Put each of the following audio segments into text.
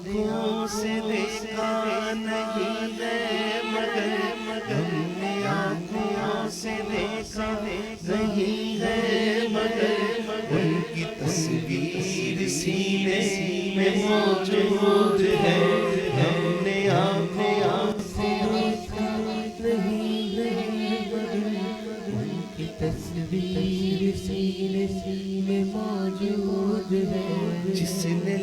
آنکھوں سے دیکھا نہیں ہے مگر ہم نے آنکھوں سے دیکھا نہیں ہے مگر ان کی تصویر سینے میں موجود ہے. ہم نے آنکھوں سے دیکھا نہیں ہے مگر ان کی تصویر سینے میں موجود ہے. جس نے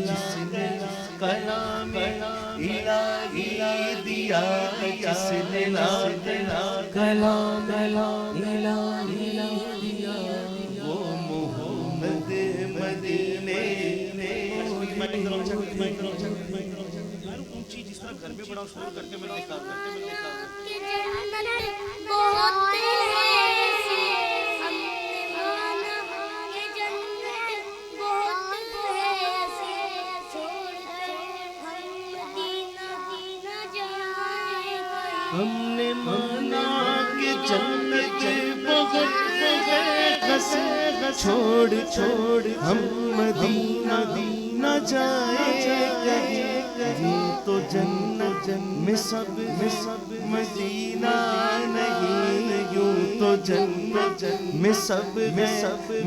کلام الہی دیا, جس نے کلام الہی دیا, وہ محمد مدینے اونچی جس طرح گھر میں بڑا شور کر کے میں نے دیکھا ہم نے مانا کہ جنت بہت ہے, چھوڑ ہم مدینہ نہ جائیں کہیں. یوں تو جنت میں سب مدینہ نہیں, یوں تو جنت میں سب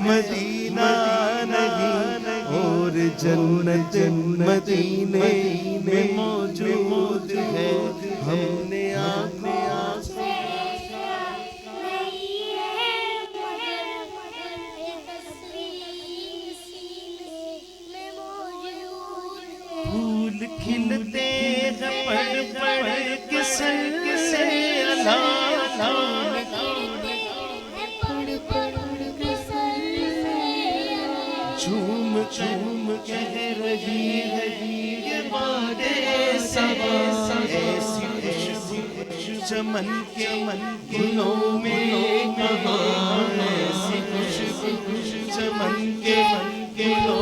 مدینہ نہیں, اور جنت مدینے میں موجود ہے. ہم نے پھول کھلتے ہیں پڑھ کے سر سے اللہ, جھوم کہہ رہی ہے یہ بادے صبا, ایسی خوشبو چمن کے گلوں میں کہاں, ایسی خوشبو چمن کے گلوں